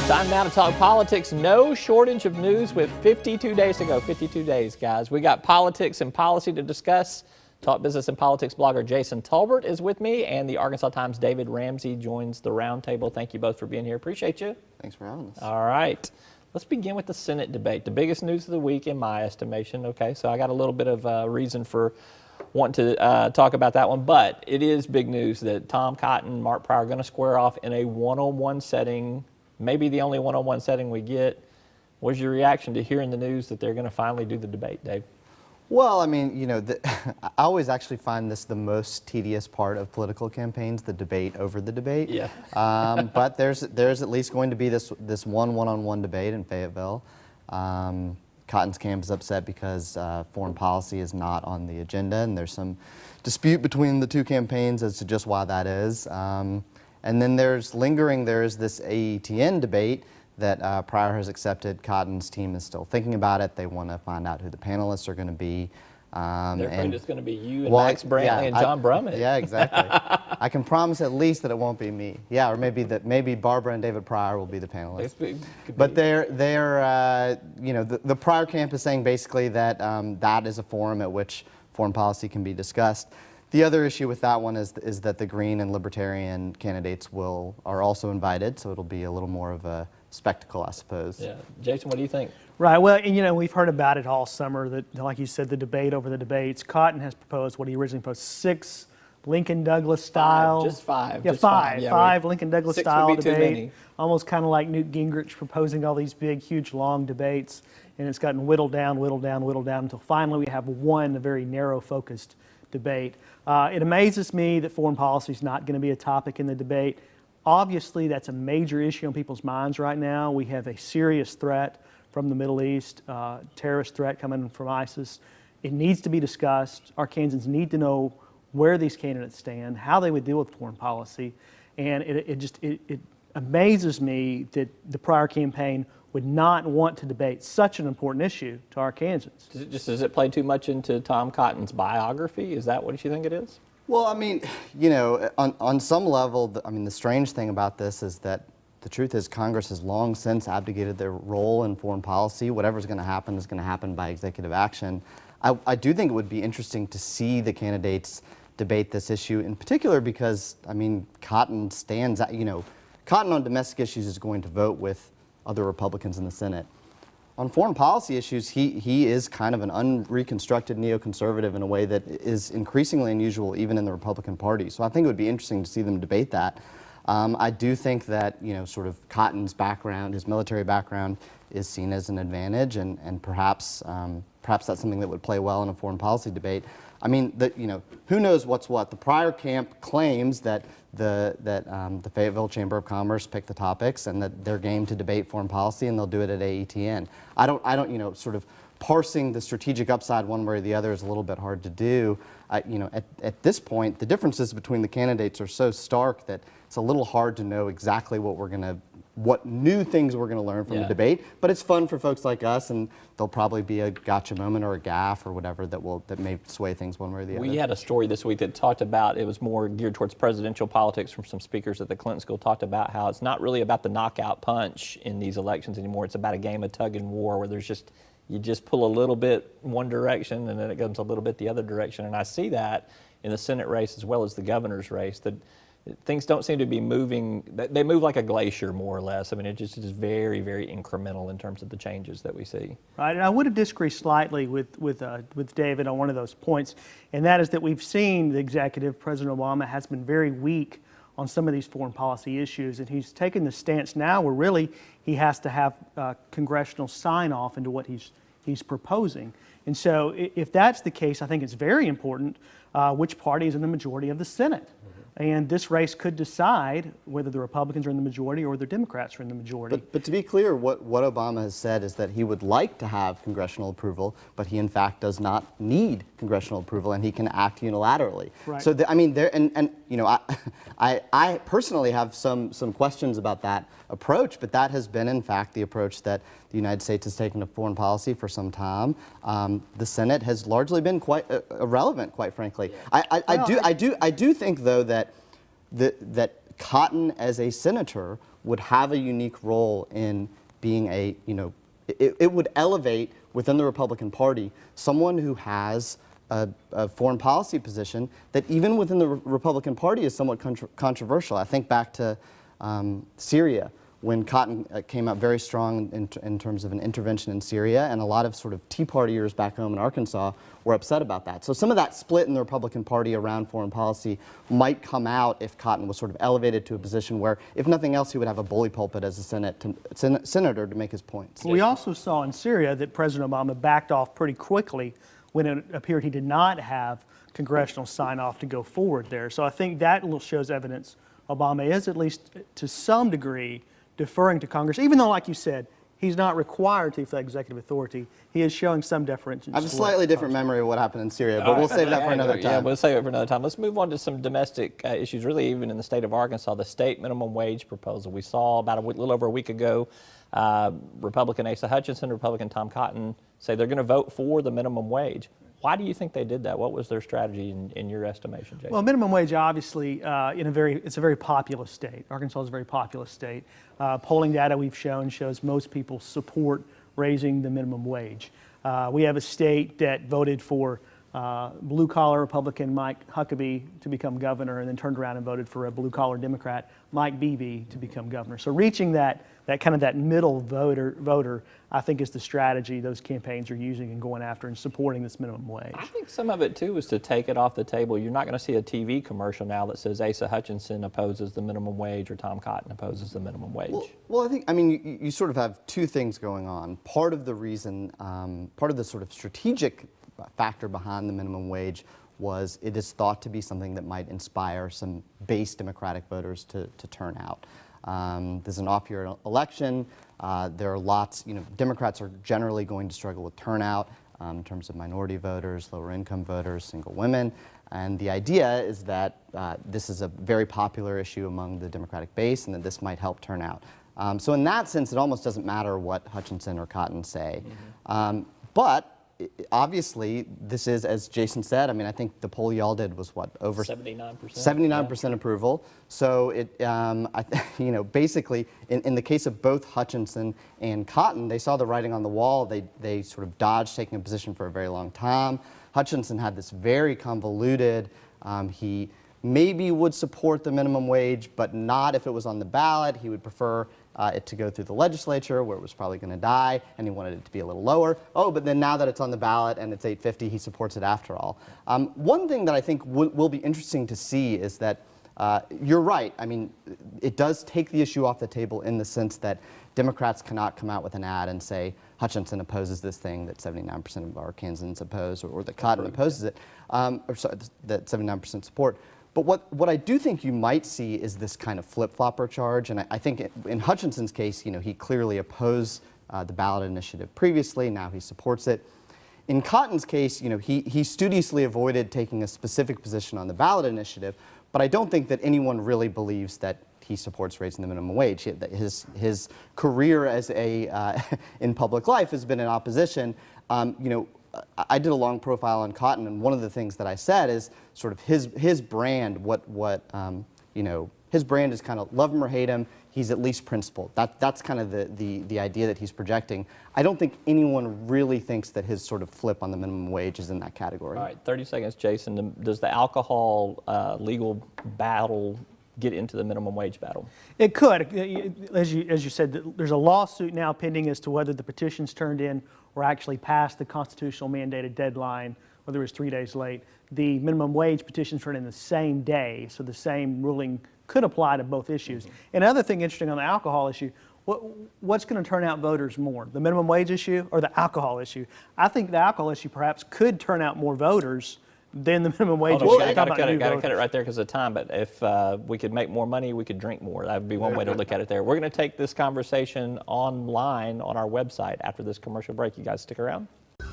Time now to talk politics. No shortage of news with 52 days to go. 52 days, guys. We got politics and policy to discuss. Talk business and politics blogger Jason Tolbert is with me, and the Arkansas Times David Ramsey joins the roundtable. Thank you both for being here. Appreciate you. Thanks for having us. All right. Let's begin with the Senate debate, the biggest news of the week in my estimation. Okay, so I got a little bit of reason for wanting to talk about that one, but it is big news that Tom Cotton and Mark Pryor are going to square off in a one-on-one setting, maybe the only one-on-one setting we get. What's your reaction to hearing the news that they're going to finally do the debate, Dave? Well, I mean, you know, I always actually find this the most tedious part of political campaigns, the debate over the debate. Yeah. But there's at least going to be this one-on-one debate in Fayetteville. Cotton's camp is upset because foreign policy is not on the agenda, and there's some dispute between the two campaigns as to just why that is. And then there's this AETN debate that Pryor has accepted. Cotton's team is still thinking about it. They want to find out who the panelists are going to be. They're afraid it's going to be you and Max Brantley and John Brummett. Yeah, exactly. I can promise at least that it won't be me. Yeah, or maybe Barbara and David Pryor will be the panelists. But they're you know, the Pryor camp is saying basically that that is a forum at which foreign policy can be discussed. The other issue with that one is that the Green and Libertarian candidates are also invited, so it'll be a little more of a spectacle, I suppose. Yeah, Jason, what do you think? Right. Well, and, you know, we've heard about it all summer. That, like you said, the debate over the debates. Cotton has proposed what he originally proposed: 6 Lincoln Douglas style. Just five. Yeah, just five. Yeah, five Lincoln Douglas style would be debate. too many. Almost kind of like Newt Gingrich proposing all these big, huge, long debates, and it's gotten whittled down until finally we have a very narrow, focused debate. It amazes me that foreign policy is not going to be a topic in the debate. Obviously, that's a major issue on people's minds right now. We have a serious threat from the Middle East, terrorist threat coming from ISIS. It needs to be discussed. Arkansans need to know where these candidates stand, how they would deal with foreign policy. And it amazes me that the Pryor campaign would not want to debate such an important issue to Arkansans. Does it play too much into Tom Cotton's biography? Is that what you think it is? Well, I mean, you know, on some level, I mean, the strange thing about this is that the truth is Congress has long since abdicated their role in foreign policy. Whatever's going to happen is going to happen by executive action. I do think it would be interesting to see the candidates debate this issue in particular because, I mean, Cotton stands out, you know, Cotton on domestic issues is going to vote with other Republicans in the Senate. On foreign policy issues, he is kind of an unreconstructed neoconservative in a way that is increasingly unusual even in the Republican Party. So I think it would be interesting to see them debate that. I do think that, you know, sort of Cotton's background, his military background, is seen as an advantage, and perhaps that's something that would play well in a foreign policy debate. I mean, you know, who knows what's what? The Pryor camp claims that the Fayetteville Chamber of Commerce picked the topics and that they're game to debate foreign policy, and they'll do it at AETN. I don't, you know, sort of parsing the strategic upside one way or the other is a little bit hard to do. You know, at this point, the differences between the candidates are so stark that it's a little hard to know exactly what new things we're going to learn from the debate. But it's fun for folks like us, and there'll probably be a gotcha moment or a gaffe or whatever that may sway things one way or the other. We had a story this week that talked about, it was more geared towards presidential politics from some speakers at the Clinton School, talked about how it's not really about the knockout punch in these elections anymore. It's about a game of tug and war where you just pull a little bit one direction and then it goes a little bit the other direction. And I see that in the Senate race as well as the governor's race, that things don't seem to be moving. They move like a glacier, more or less. I mean, it just is very, very incremental in terms of the changes that we see. Right, and I would disagree slightly with David on one of those points, and that is that we've seen the executive, President Obama, has been very weak on some of these foreign policy issues, and he's taken the stance now where really he has to have congressional sign-off into what he's proposing. And so if that's the case, I think it's very important which party is in the majority of the Senate. And this race could decide whether the Republicans are in the majority or the Democrats are in the majority. But to be clear, what Obama has said is that he would like to have congressional approval, but he in fact does not need congressional approval, and he can act unilaterally. Right. So I mean, and you know, I personally have some questions about that approach, but that has been in fact the approach that the United States has taken to foreign policy for some time. The Senate has largely been quite irrelevant, quite frankly. I do think though that Cotton as a senator would have a unique role in being it would elevate within the Republican Party someone who has a foreign policy position that even within the Republican Party is somewhat controversial. I think back to Syria, when Cotton came out very strong in terms of an intervention in Syria, and a lot of sort of Tea Partiers back home in Arkansas were upset about that. So some of that split in the Republican Party around foreign policy might come out if Cotton was sort of elevated to a position where, if nothing else, he would have a bully pulpit as a senator to make his points. We also saw in Syria that President Obama backed off pretty quickly when it appeared he did not have congressional sign-off to go forward there. So I think that shows evidence Obama is, at least to some degree, deferring to Congress, even though, like you said, he's not required to for that executive authority. He is showing some deference. I have a slightly different memory of what happened in Syria, but we'll save that for another time. Yeah, we'll save it for another time. Let's move on to some domestic issues, really even in the state of Arkansas, the state minimum wage proposal. We saw about a little over a week ago, Republican Asa Hutchinson, Republican Tom Cotton say they're going to vote for the minimum wage. Why do you think they did that? What was their strategy in your estimation, Jason? Well, minimum wage, obviously, it's a very populous state. Arkansas is a very populous state. Polling data we've shown shows most people support raising the minimum wage. We have a state that voted for blue-collar Republican Mike Huckabee to become governor, and then turned around and voted for a blue-collar Democrat Mike Beebe to become governor. So reaching that middle voter, I think, is the strategy those campaigns are using and going after and supporting this minimum wage. I think some of it, too, is to take it off the table. You're not going to see a TV commercial now that says Asa Hutchinson opposes the minimum wage or Tom Cotton opposes the minimum wage. Well, I mean, you sort of have two things going on. Part of the reason, part of the sort of strategic factor behind the minimum wage was it is thought to be something that might inspire some base Democratic voters to turn out. There's an off-year election. There are lots, Democrats are generally going to struggle with turnout in terms of minority voters, lower-income voters, single women. And the idea is that this is a very popular issue among the Democratic base and that this might help turn out. So in that sense, it almost doesn't matter what Hutchinson or Cotton say. But obviously, this is, as Jason said, I mean, I think the poll y'all did was what, over 79%? 79% approval. So it, basically, in the case of both Hutchinson and Cotton, they saw the writing on the wall. They sort of dodged taking a position for a very long time. Hutchinson had this very convoluted, he maybe would support the minimum wage, but not if it was on the ballot. He would prefer it to go through the legislature, where it was probably going to die, and he wanted it to be a little lower. Oh, but then now that it's on the ballot and it's $8.50, he supports it after all. One thing that I think will be interesting to see is that you're right. I mean, it does take the issue off the table in the sense that Democrats cannot come out with an ad and say Hutchinson opposes this thing that 79% of Arkansans oppose, or that Cotton opposes it, or sorry, that 79% support. But what I do think you might see is this kind of flip-flopper charge, and I think in Hutchinson's case, he clearly opposed the ballot initiative previously. Now he supports it. In Cotton's case, he studiously avoided taking a specific position on the ballot initiative, but I don't think that anyone really believes that he supports raising the minimum wage. His career as in public life has been in opposition. I did a long profile on Cotton, and one of the things that I said is sort of his brand. His brand is kind of love him or hate him. He's at least principled. That's kind of the idea that he's projecting. I don't think anyone really thinks that his sort of flip on the minimum wage is in that category. All right, 30 seconds, Jason. Does the alcohol legal battle get into the minimum wage battle? It could. As you said, there's a lawsuit now pending as to whether the petitions turned in or actually passed the constitutional mandated deadline, whether it was 3 days late. The minimum wage petitions turned in the same day, so the same ruling could apply to both issues. Mm-hmm. And another thing interesting on the alcohol issue, what's going to turn out voters more, the minimum wage issue or the alcohol issue? I think the alcohol issue perhaps could turn out more voters than the minimum wage issue. I got to cut it right there because of time, but if we could make more money, we could drink more. That would be one way to look at it there. We're going to take this conversation online on our website after this commercial break. You guys stick around.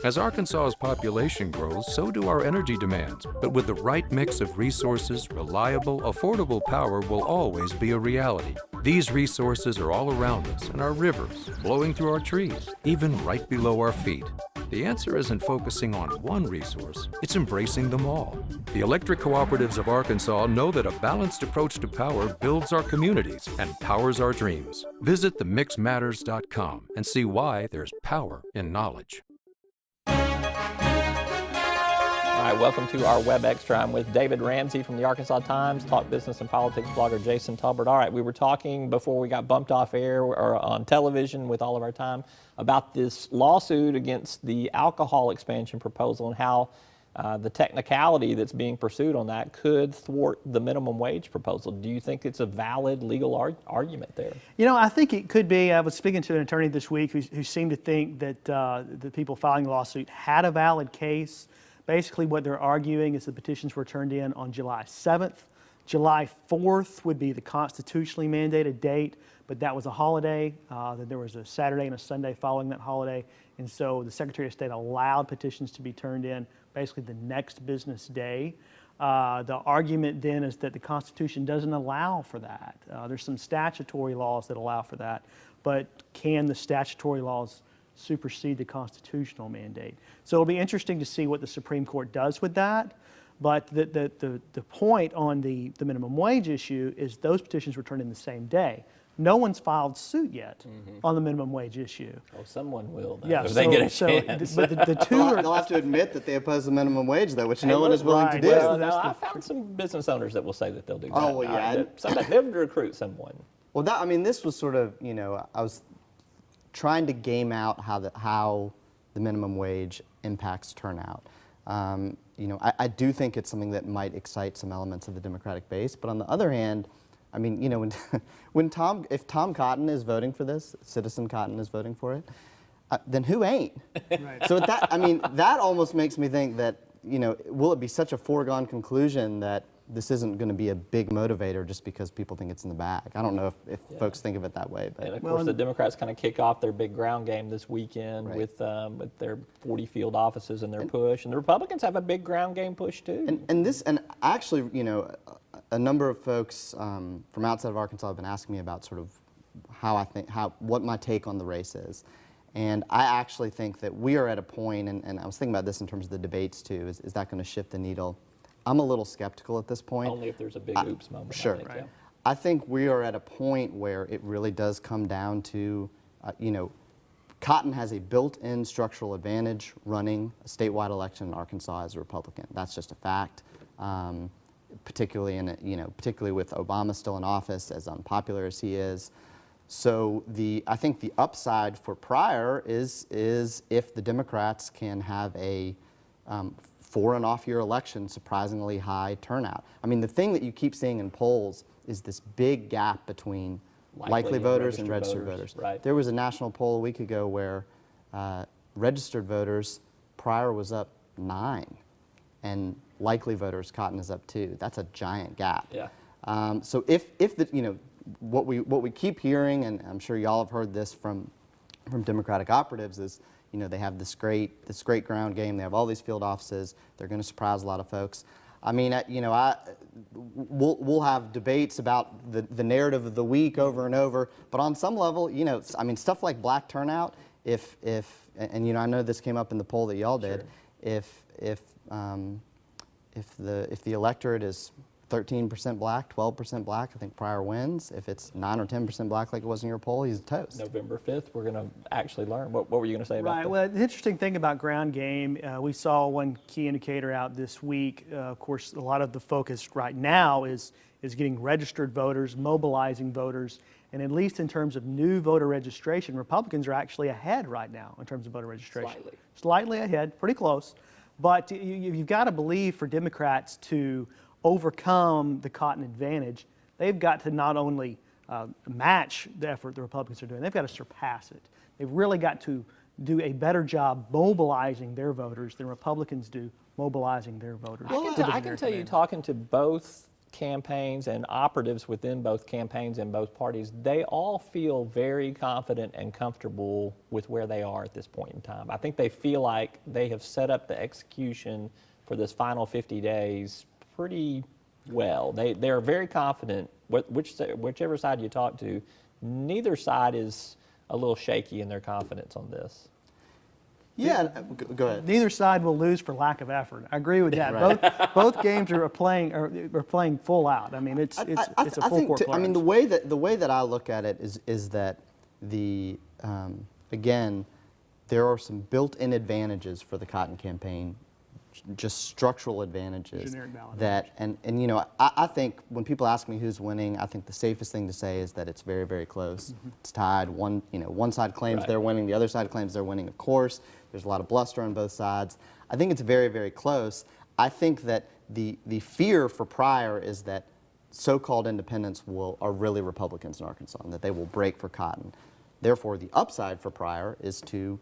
As Arkansas's population grows, so do our energy demands. But with the right mix of resources, reliable, affordable power will always be a reality. These resources are all around us in our rivers, blowing through our trees, even right below our feet. The answer isn't focusing on one resource, it's embracing them all. The electric cooperatives of Arkansas know that a balanced approach to power builds our communities and powers our dreams. Visit themixmatters.com and see why there's power in knowledge. All right, welcome to our Web Extra. I'm with David Ramsey from the Arkansas Times, talk business and politics blogger Jason Tolbert. All right, we were talking before we got bumped off air or on television with all of our time about this lawsuit against the alcohol expansion proposal and how the technicality that's being pursued on that could thwart the minimum wage proposal. Do you think it's a valid legal argument there? You know, I think it could be. I was speaking to an attorney this week who seemed to think that the people filing the lawsuit had a valid case. Basically, what they're arguing is the petitions were turned in on July 7th. July 4th would be the constitutionally mandated date, but that was a holiday. Then there was a Saturday and a Sunday following that holiday. And so the Secretary of State allowed petitions to be turned in basically the next business day. The argument then is that the Constitution doesn't allow for that. There's some statutory laws that allow for that, but can the statutory laws supersede the constitutional mandate? So it'll be interesting to see what the Supreme Court does with that. But the point on the minimum wage issue is those petitions were turned in the same day. No one's filed suit yet on the minimum wage issue. Oh, someone will, though, Yeah, if they get a chance. But the two are, They'll have to admit that they oppose the minimum wage, though, which no one is willing to do. Well, no, I found some business owners that will say that they'll do that. Oh, well, yeah. Sometimes they'll recruit someone. Well, I mean, this was sort of, I was trying to game out how the minimum wage impacts turnout. I do think it's something that might excite some elements of the Democratic base, but on the other hand, I mean, if Tom Cotton is voting for this, Citizen Cotton is voting for it, then who ain't? Right. So that almost makes me think that, will it be such a foregone conclusion that this isn't going to be a big motivator just because people think it's in the bag? I don't know if folks think of it that way. But. And of course, the Democrats kind of kick off their big ground game this weekend with their 40 field offices and their push. And the Republicans have a big ground game push too. And actually, a number of folks from outside of Arkansas have been asking me about sort of what my take on the race is. And I actually think that we are at a point, and I was thinking about this in terms of the debates too, is that going to shift the needle? I'm a little skeptical at this point. Only if there's a big oops moment. Sure. I think, yeah. I think we are at a point where it really does come down to, Cotton has a built-in structural advantage running a statewide election in Arkansas as a Republican. That's just a fact. Particularly with Obama still in office, as unpopular as he is. So I think the upside for Pryor is if the Democrats can have a for an off-year election, surprisingly high turnout. I mean, the thing that you keep seeing in polls is this big gap between likely voters and registered voters. Right. There was a national poll a week ago where registered voters, Pryor was up 9, and likely voters, Cotton is up 2. That's a giant gap. Yeah. So if what we keep hearing, and I'm sure y'all have heard this from Democratic operatives, is they have this great ground game. They have all these field offices. They're going to surprise a lot of folks. I mean, we'll have debates about the narrative of the week over and over. But on some level, stuff like black turnout. And I know this came up in the poll that y'all did. Sure. If the electorate is 13% black, 12% black, I think Pryor wins. If it's 9 or 10% black like it was in your poll, he's toast. November 5th, we're going to actually learn. What were you going to say about that? Well, the interesting thing about ground game, we saw one key indicator out this week. Of course, a lot of the focus right now is getting registered voters, mobilizing voters, and at least in terms of new voter registration, Republicans are actually ahead right now in terms of voter registration. Slightly ahead, pretty close. But you've got to believe for Democrats to overcome the Cotton advantage, they've got to not only match the effort the Republicans are doing, they've got to surpass it. They've really got to do a better job mobilizing their voters than Republicans do mobilizing their voters. Well, I can tell you, talking to both campaigns and operatives within both campaigns and both parties, they all feel very confident and comfortable with where they are at this point in time. I think they feel like they have set up the execution for this final 50 days pretty well. They're very confident, whichever side you talk to, neither side is a little shaky in their confidence on this. Yeah, go ahead. Neither side will lose for lack of effort. I agree with that. Right. Both games are playing full out. I mean, it's a full court play. I mean, the way that I look at it is that again, there are some built-in advantages for the Cotton campaign, just structural advantages. Generic ballot that and you know, I think when people ask me who's winning, I think the safest thing to say is that it's very, very close. Mm-hmm. It's tied. One side claims they're winning, the other side claims they're winning. Of course, there's a lot of bluster on both sides. I think it's very, very close. I think that the fear for Pryor is that so-called independents are really Republicans in Arkansas and that they will break for Cotton. Therefore, the upside for Pryor is to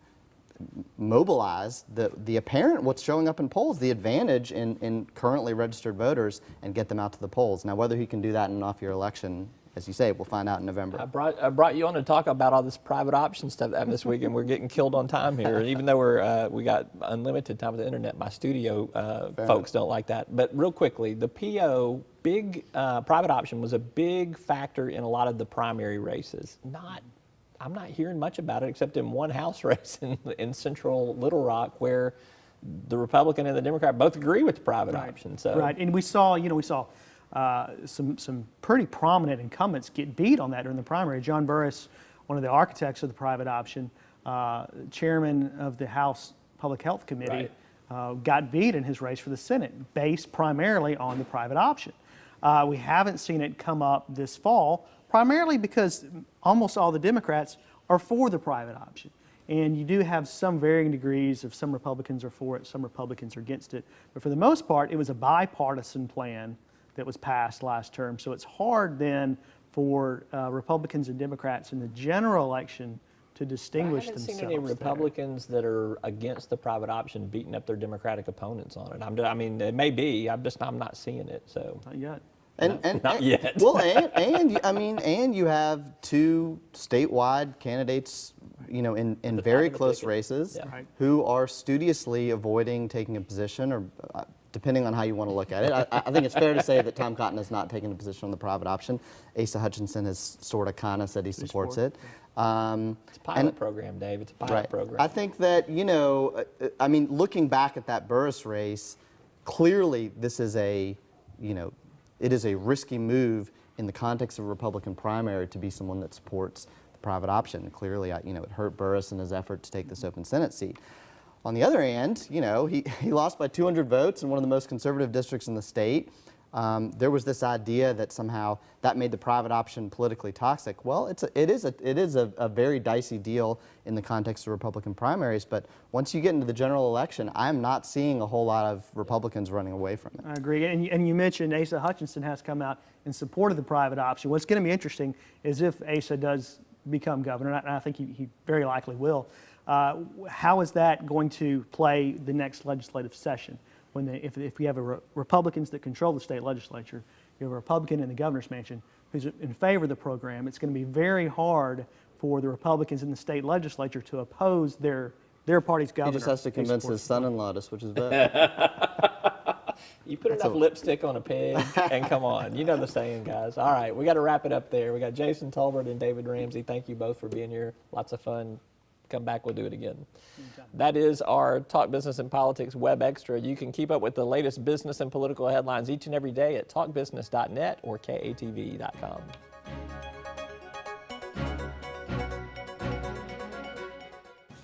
mobilize the apparent, what's showing up in polls, the advantage in currently registered voters and get them out to the polls. Now, whether he can do that in an off-year election, as you say, we'll find out in November. I brought you on to talk about all this private option stuff that this week, and we're getting killed on time here. Even though we got unlimited time with the internet, my studio folks don't like that. But real quickly, the PO, private option was a big factor in a lot of the primary races. I'm not hearing much about it except in one House race in central Little Rock where the Republican and the Democrat both agree with the private option. So. Right, and we saw some pretty prominent incumbents get beat on that during the primary. John Burris, one of the architects of the private option, chairman of the House Public Health Committee, got beat in his race for the Senate based primarily on the private option. We haven't seen it come up this fall, primarily because almost all the Democrats are for the private option. And you do have some varying degrees of some Republicans are for it, some Republicans are against it. But for the most part, it was a bipartisan plan that was passed last term. So it's hard then for Republicans and Democrats in the general election to distinguish themselves. I haven't seen any Republicans that are against the private option beating up their Democratic opponents on it. I mean, it may be. I'm not seeing it. So Not yet. Not yet. Well, and you have two statewide candidates, in very close races, who are studiously avoiding taking a position, or depending on how you want to look at it. I think it's fair to say that Tom Cotton has not taken a position on the private option. Asa Hutchinson has sort of kind of said he supports it. It's a pilot program, Dave. It's a pilot program. I think that, looking back at that Burris race, clearly this is it is a risky move in the context of a Republican primary to be someone that supports the private option. Clearly, it hurt Burris in his effort to take this open Senate seat. On the other hand, he lost by 200 votes in one of the most conservative districts in the state. There was this idea that somehow that made the private option politically toxic. Well, it is a very dicey deal in the context of Republican primaries, but once you get into the general election, I'm not seeing a whole lot of Republicans running away from it. I agree, and you mentioned Asa Hutchinson has come out in support of the private option. What's going to be interesting is if Asa does become governor, and I think he very likely will, how is that going to play the next legislative session? If we have Republicans that control the state legislature, you have a Republican in the governor's mansion who's in favor of the program, it's going to be very hard for the Republicans in the state legislature to oppose their party's governor. He just has to convince his son-in-law to switch his vote. You put enough lipstick on a pig, and come on. You know the saying, guys. All right, we got to wrap it up there. We got Jason Tolbert and David Ramsey. Thank you both for being here. Lots of fun. Come back, we'll do it again. That is our Talk Business and Politics Web Extra. You can keep up with the latest business and political headlines each and every day at talkbusiness.net or katv.com.